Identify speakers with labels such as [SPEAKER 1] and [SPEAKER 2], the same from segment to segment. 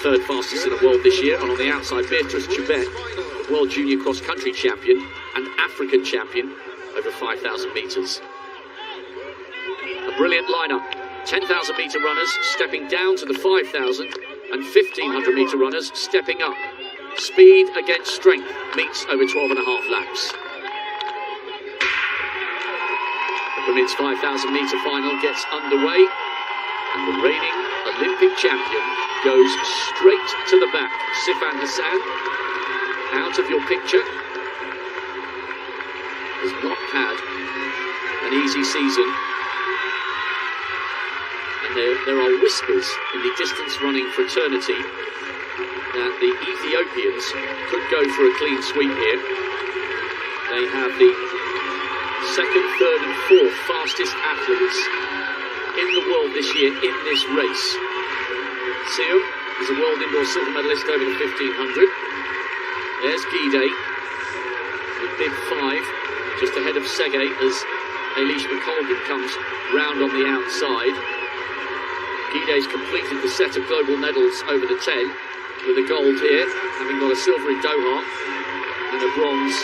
[SPEAKER 1] third fastest in the world this year. And on the outside, Beatrice Chubet, world junior cross-country champion and African champion over 5,000 metres. A brilliant lineup. 10,000 metre runners stepping down to the 5,000 and 1,500 metre runners stepping up. Speed against strength meets over 12.5 laps. The women's 5,000 metre final gets underway, and the reigning Olympic champion goes straight to the back. Sifan Hassan, out of your picture, has not had an easy season. And there are whispers in the distance running fraternity that the Ethiopians could go for a clean sweep here. They have the second, third and fourth fastest athletes in the world this year in this race. Seum is a world indoor silver medalist over the 1,500. There's Gidey with bib 5, just ahead of Tsegay as Eilish McColgan comes round on the outside. Gidey's completed the set of global medals over the 10 with a gold here, having got a silver in Doha and a bronze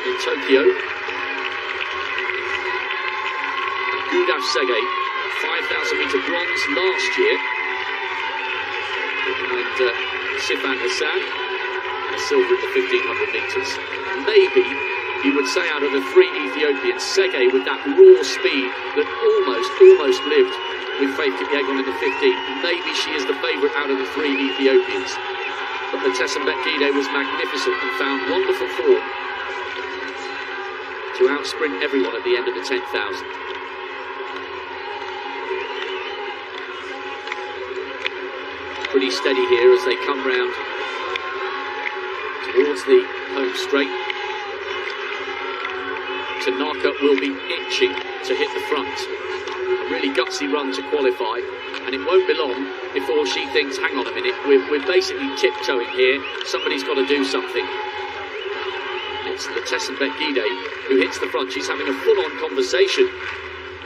[SPEAKER 1] in Tokyo. Gudaf TSEGAY, 5,000 metre bronze last year, and Sifan Hassan, a silver in the 1,500 metres. Maybe you would say out of the three Ethiopians, TSEGAY with that raw speed that almost lived with Faith Kipyegon in the 15. Maybe she is the favourite out of the three Ethiopians. But the Tesembek Gidey was magnificent and found wonderful form to outsprint everyone at the end of the 10,000. Pretty steady here as they come round towards the home straight. Tanaka will be itching to hit the front. A really gutsy run to qualify, and it won't be long before she thinks, hang on a minute, we're basically tiptoeing here, somebody's got to do something. It's the Tesembek Gidey who hits the front. She's having a full-on conversation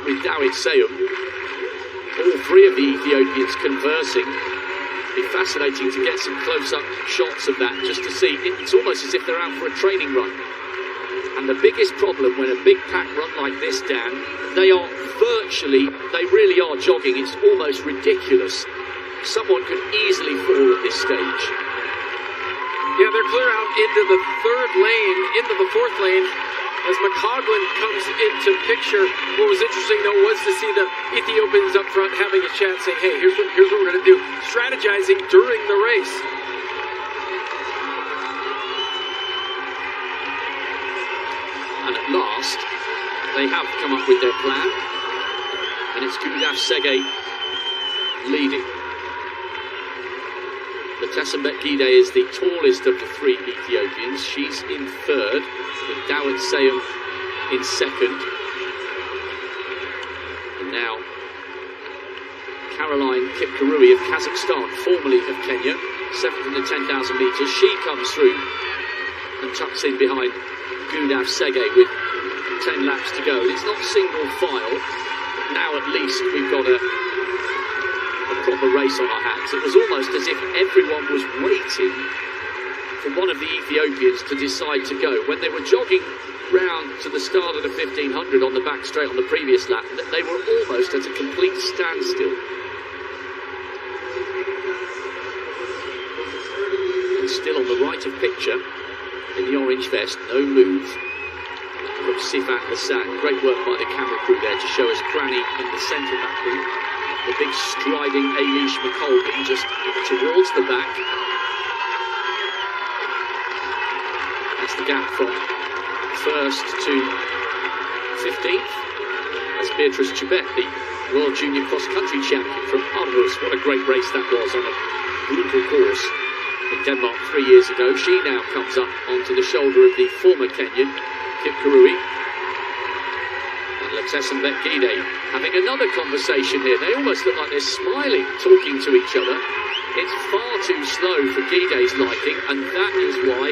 [SPEAKER 1] with Dawit Seum. All three of the Ethiopians conversing. It'd be fascinating to get some close-up shots of that, just to see. It's almost as if they're out for a training run. And the biggest problem when a big pack run like this, Dan, they really are jogging. It's almost ridiculous. Someone could easily fall at this stage.
[SPEAKER 2] Yeah, they're clear out into the third lane, into the fourth lane, as McColgan comes into picture. What was interesting, though, was to see the Ethiopians up front having a chat, saying, hey, here's what we're going to do, strategizing during the race.
[SPEAKER 1] And at last, they have come up with their plan, and it's Gudaf TSEGAY leading. The Tesembek Gidey is the tallest of the three Ethiopians. She's in third, with Dawit Seum in second. And now, Caroline Kipkurui of Kazakhstan, formerly of Kenya, seventh in the 10,000 metres. She comes through and tucks in behind Gudaf TSEGAY with 10 laps to go. It's not single file, but now at least we've got a proper race on our hands. It was almost as if everyone was waiting for one of the Ethiopians to decide to go. When they were jogging round to the start of the 1,500 on the back straight on the previous lap, they were almost at a complete standstill. And still on the right of picture, in the orange vest, no move from Sifan Hassan. Great work by the camera crew there to show us Cranny in the centre of that group. The big striding Eilish McColgan just towards the back. That's the gap from first to 15th. That's Beatrice Chubet, the World Junior Cross-Country Champion from Aarhus. What a great race that was on a brutal course in Denmark 3 years ago. She now comes up onto the shoulder of the former Kenyan, Kipkurui. Tesembek Gidey having another conversation here. They almost look like they're smiling, talking to each other. It's far too slow for Gidey's liking, and that is why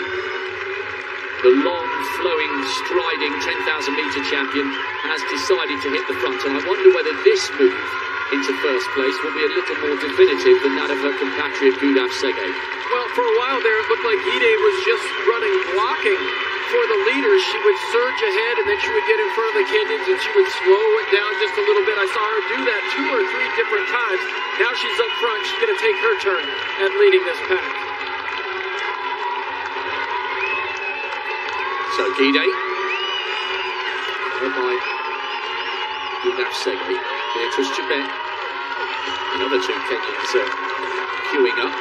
[SPEAKER 1] the long, flowing, striding 10,000 metre champion has decided to hit the front. And I wonder whether this move into first place will be a little more definitive than that of her compatriot Gudaf TSEGAY.
[SPEAKER 2] Well, for a while there, it looked like Gudaf was just running, blocking for the leaders. She would surge ahead, and then she would get in front of the Kenyans, and she would slow it down just a little bit. I saw her do that 2 or 3 different times. Now she's up front. She's going to take her turn at leading this pack.
[SPEAKER 1] So Gudaf, led by Gudaf TSEGAY, Beatrice Chebet, another 2 Kenyans queuing up.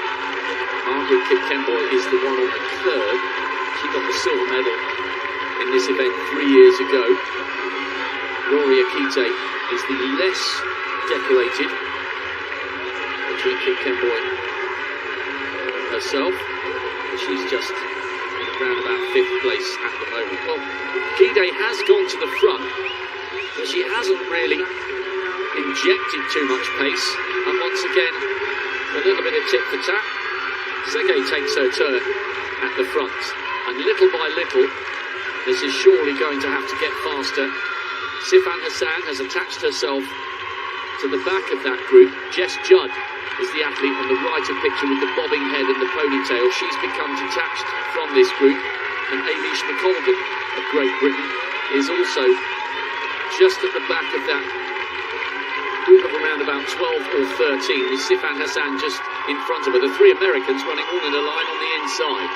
[SPEAKER 1] Margaret Kipkemboi is the one on the curb. She got the silver medal in this event 3 years ago. Rory Akite is the less decorated between Kipkemboi and herself. She's just in around about 5th place at the moment. Well, Gudaf has gone to the front, but she hasn't really injected too much pace. And once again, a little bit of tit for tat. TSEGAY takes her turn at the front, and little by little, this is surely going to have to get faster. Sifan Hassan has attached herself to the back of that group. Jess Judd is the athlete on the right of picture with the bobbing head and the ponytail. She's become detached from this group, and Ailish McColgan of Great Britain is also just at the back of that group of around about 12 or 13, with Sifan Hassan just in front of her. The 3 Americans running all in a line on the inside.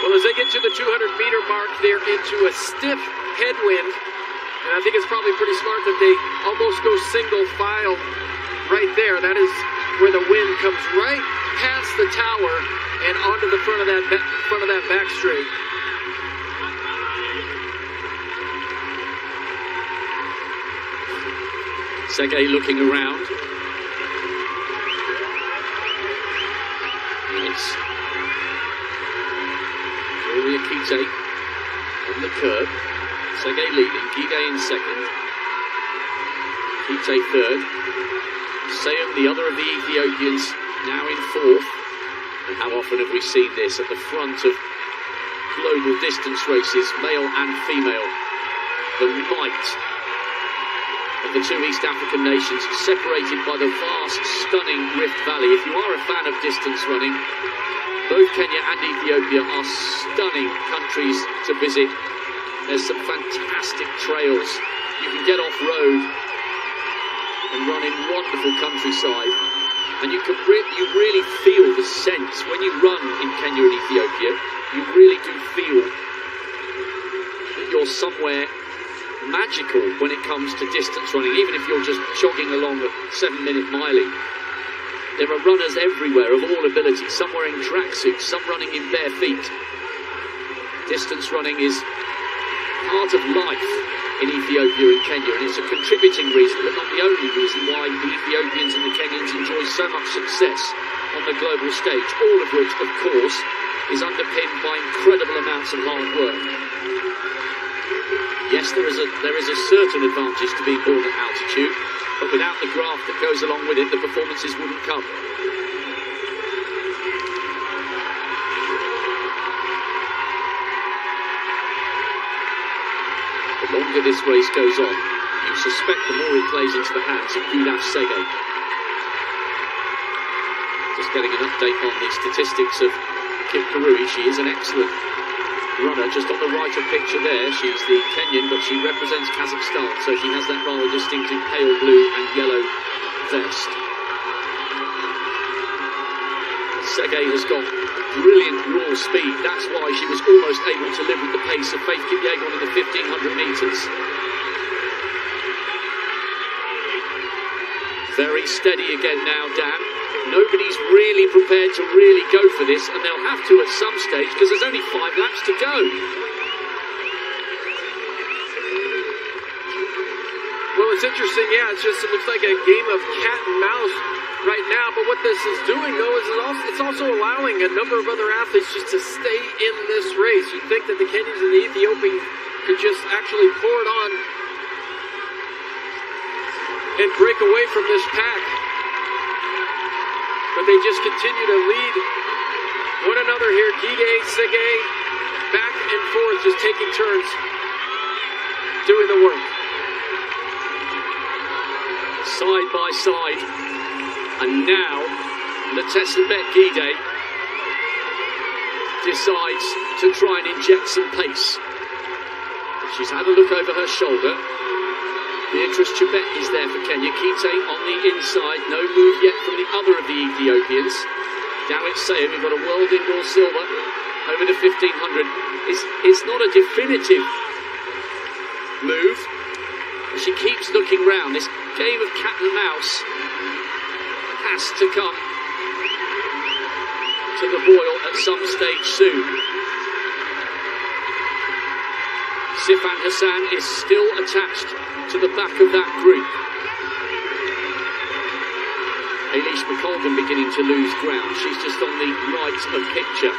[SPEAKER 2] Well, as they get to the 200-meter mark, they're into a stiff headwind. And I think it's probably pretty smart that they almost go single file right there. That is where the wind comes right past the tower and onto the front of that back straight.
[SPEAKER 1] TSEGAY looking around. Nice. Rory Akite on the curb. TSEGAY leading. Gudaf in second. Akite third. Seum, the other of the Ethiopians, now in 4th. And how often have we seen this at the front of global distance races, male and female? The might of the 2 East African nations, separated by the vast, stunning Rift Valley. If you are a fan of distance running, both Kenya and Ethiopia are stunning countries to visit. There's some fantastic trails. You can get off-road and run in wonderful countryside. And you really feel the sense when you run in Kenya and Ethiopia. You really do feel that you're somewhere magical when it comes to distance running, even if you're just jogging along at 7-minute miling. There are runners everywhere of all abilities, some wearing tracksuits, some running in bare feet. Distance running is part of life in Ethiopia and Kenya, and it's a contributing reason, but not the only reason, why the Ethiopians and the Kenyans enjoy so much success on the global stage, all of which, of course, is underpinned by incredible amounts of hard work. Yes, there is a certain advantage to being born at altitude, but without the graft that goes along with it, the performances wouldn't come. The longer this race goes on, you suspect the more it plays into the hands of Gudaf TSEGAY. Just getting an update on the statistics of Kip Kurui. She is an excellent runner, just on the right of picture there. She's the Kenyan, but she represents Kazakhstan, so she has that rather distinctive pale blue and yellow vest. TSEGAY has got brilliant raw speed. That's why she was almost able to live with the pace of Faith Kipyegon in the 1500 metres. Very steady again now, Dan. Nobody's really prepared to really go for this, and they'll have to at some stage because there's only 5 laps to go.
[SPEAKER 2] Well, it's interesting, yeah, it looks like a game of cat and mouse right now, but what this is doing, though, is it's also allowing a number of other athletes just to stay in this race. You'd think that the Kenyans and the Ethiopians could just actually pour it on and break away from this pack. But they just continue to lead one another here. Gudaf TSEGAY back and forth, just taking turns to doing the work.
[SPEAKER 1] Side by side. And now, TSEGAY decides to try and inject some pace. She's had a look over her shoulder. Beatrice Chebet is there for Kenya. Kite on the inside. No move yet from the other of the Ethiopians. Dawit Seyo, we've got a world indoor silver over the 1500. It's not a definitive move. She keeps looking round. This game of cat and mouse has to come to the boil at some stage soon. Sifan Hassan is still attached to the back of that group. Eilish McColgan beginning to lose ground. She's just on the right of picture.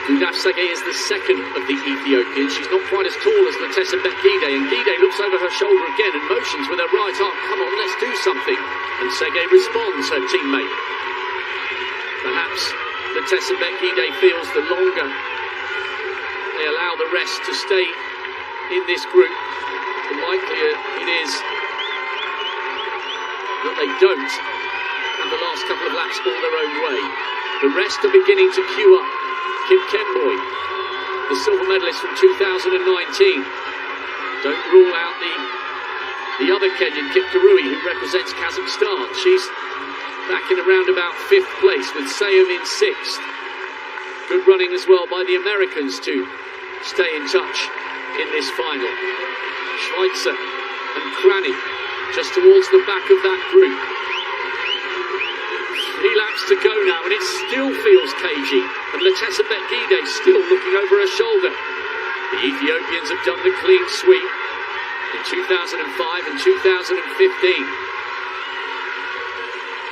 [SPEAKER 1] Gudaf TSEGAY is the second of the Ethiopians. She's not quite as tall as TSEGAY, and Gide looks over her shoulder again and motions with her right arm. Come on, let's do something. And TSEGAY responds, her teammate. Perhaps TSEGAY feels the longer they allow the rest to stay in this group, the likelier it is that they don't have the last couple of laps all their own way. The rest are beginning to queue up. Kip Kemboi, the silver medalist from 2019. Don't rule out the other Kenyan, Kip Kurui, who represents Kazakhstan. She's back in around about 5th place with Seyo in 6th. Good running as well by the Americans to stay in touch in this final. Schweitzer and Cranny just towards the back of that group. 3 laps to go now, and it still feels cagey. And TSEGAY still looking over her shoulder. The Ethiopians have done the clean sweep in 2005 and 2015.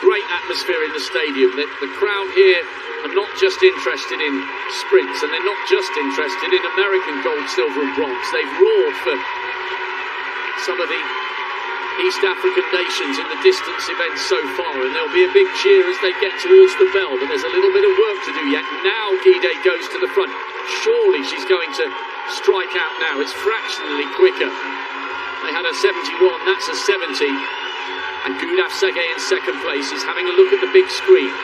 [SPEAKER 1] Great atmosphere in the stadium. The crowd here are not just interested in sprints, and they're not just interested in American gold, silver and bronze. They've roared for some of the East African nations in the distance events so far, and there'll be a big cheer as they get towards the bell, but there's a little bit of work to do yet. Now Gide goes to the front. Surely she's going to strike out now. It's fractionally quicker. They had a 71, that's a 70. And Gudaf TSEGAY in second place is having a look at the big screen,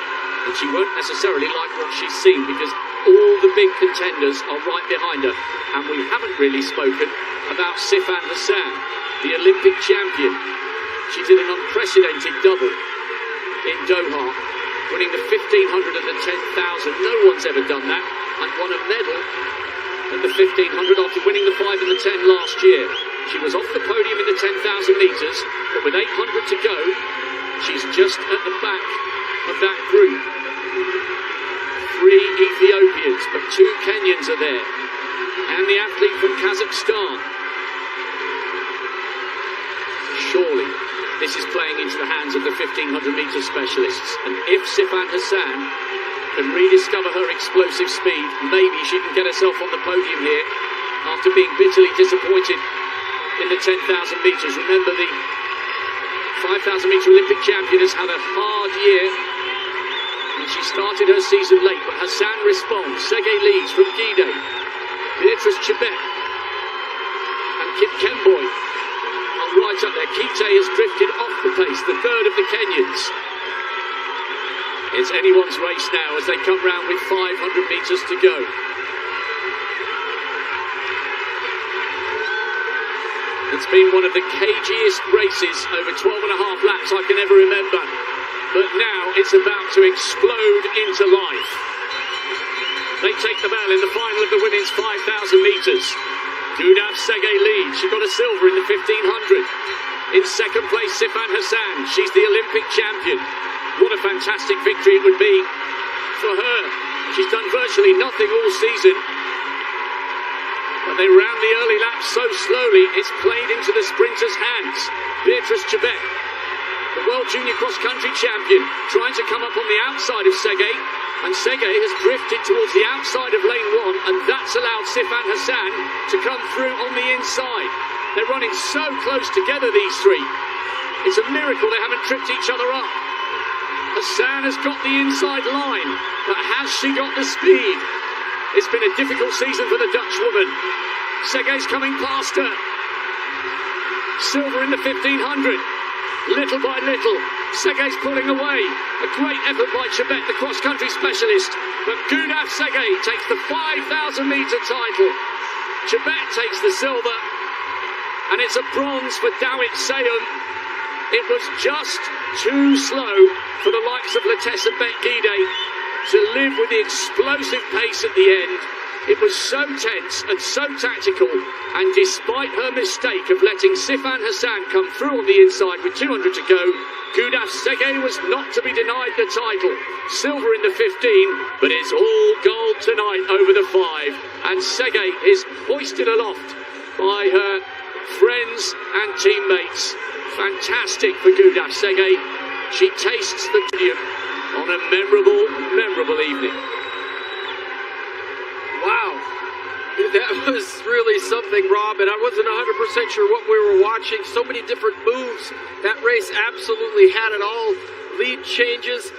[SPEAKER 1] and she won't necessarily like what she's seen because all the big contenders are right behind her. And we haven't really spoken about Sifan Hassan, the Olympic champion. She did an unprecedented double in Doha, winning the 1500 and the 10,000. No one's ever done that, and won a medal at the 1500 after winning the 5 and the 10 last year. She was off the podium in the 10,000 metres, but with 800 to go, she's just at the back of that group. 3 Ethiopians, but 2 Kenyans are there, and the athlete from Kazakhstan. Surely this is playing into the hands of the 1500-metre specialists, and if Sifan Hassan can rediscover her explosive speed, maybe she can get herself on the podium here after being bitterly disappointed in the 10,000 metres. Remember, the 5,000-metre Olympic champion has had a hard year, and she started her season late, but Hassan responds. TSEGAY leads from Gide, Beatrice Chebet and Kip Kemboi are right up there. Kite has drifted off the pace, the third of the Kenyans. It's anyone's race now as they come round with 500 metres to go. It's been one of the cagiest races over 12 and a half laps I can ever remember. But now it's about to explode into life. They take the bell in the final of the women's 5,000 metres. Gudaf TSEGAY leads. She got a silver in the 1500. In second place, Sifan Hassan. She's the Olympic champion. What a fantastic victory it would be for her. She's done virtually nothing all season, but they ran the early laps so slowly, it's played into the sprinters' hands. Beatrice Chebet, the World Junior Cross Country champion, trying to come up on the outside of TSEGAY, and TSEGAY has drifted towards the outside of lane 1, and that's allowed Sifan Hassan to come through on the inside. They're running so close together, these 3. It's a miracle they haven't tripped each other up. Hassan has got the inside line, but has she got the speed? It's been a difficult season for the Dutch woman. Tsegay's coming past her. Silver in the 1500. Little by little, Tsegay's pulling away. A great effort by Chebet, the cross-country specialist. But Gudaf TSEGAY takes the 5,000-metre title. Chebet takes the silver. And it's a bronze for Gudaf TSEGAY. It was just too slow for the likes of Lattès and Bet-Gidey to live with the explosive pace at the end. It was so tense and so tactical, and despite her mistake of letting Sifan Hassan come through on the inside with 200 to go, Gudaf TSEGAY was not to be denied the title. Silver in the 15, but it's all gold tonight over the 5, and TSEGAY is hoisted aloft by her friends and teammates. Fantastic for Gudaf TSEGAY. She tastes the podium on a memorable evening.
[SPEAKER 2] Wow, that was really something, Rob, and I wasn't 100% sure what we were watching. So many different moves. That race absolutely had it all. Lead changes,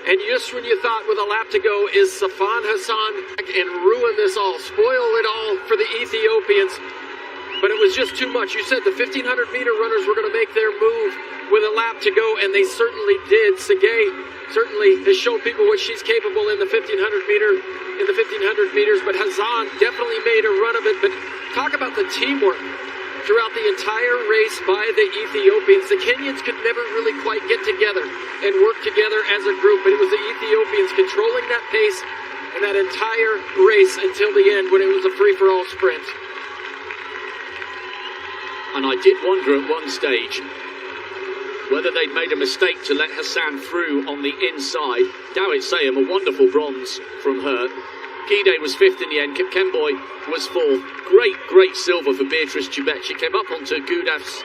[SPEAKER 2] and just when you thought with a lap to go, is Sifan Hassan and ruin this all, spoil it all for the Ethiopians. But it was just too much. You said the 1,500-meter runners were going to make their move with a lap to go, and they certainly did. TSEGAY certainly has shown people what she's capable in the 1,500 meters, but Hassan definitely made a run of it. But talk about the teamwork throughout the entire race by the Ethiopians. The Kenyans could never really quite get together and work together as a group, but it was the Ethiopians controlling that pace and that entire race until the end when it was a free-for-all sprint.
[SPEAKER 1] And I did wonder at one stage whether they'd made a mistake to let Hassan through on the inside. Gudaf TSEGAY, a wonderful bronze from her. Gidey was 5th in the end. Kemboy was 4th. Great silver for Beatrice Chebet. She came up onto Gudaf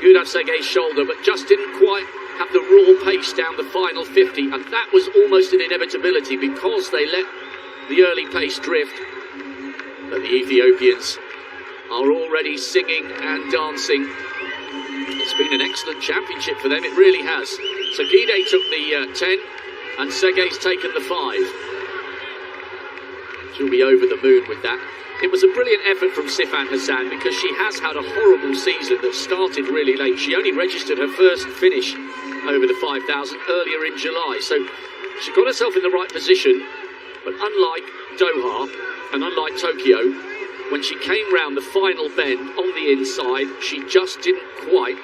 [SPEAKER 1] TSEGAY's shoulder, but just didn't quite have the raw pace down the final 50. And that was almost an inevitability because they let the early pace drift. But the Ethiopians are already singing and dancing. It's been an excellent championship for them, it really has. So Gidey took the 10 and TSEGAY's taken the 5. She'll be over the moon with that. It was a brilliant effort from Sifan Hassan because she has had a horrible season that started really late. She only registered her first finish over the 5,000 earlier in July. So she got herself in the right position, but unlike Doha and unlike Tokyo, when she came round the final bend on the inside, she just didn't quite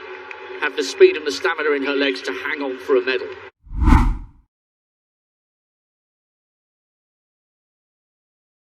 [SPEAKER 1] have the speed and the stamina in her legs to hang on for a medal.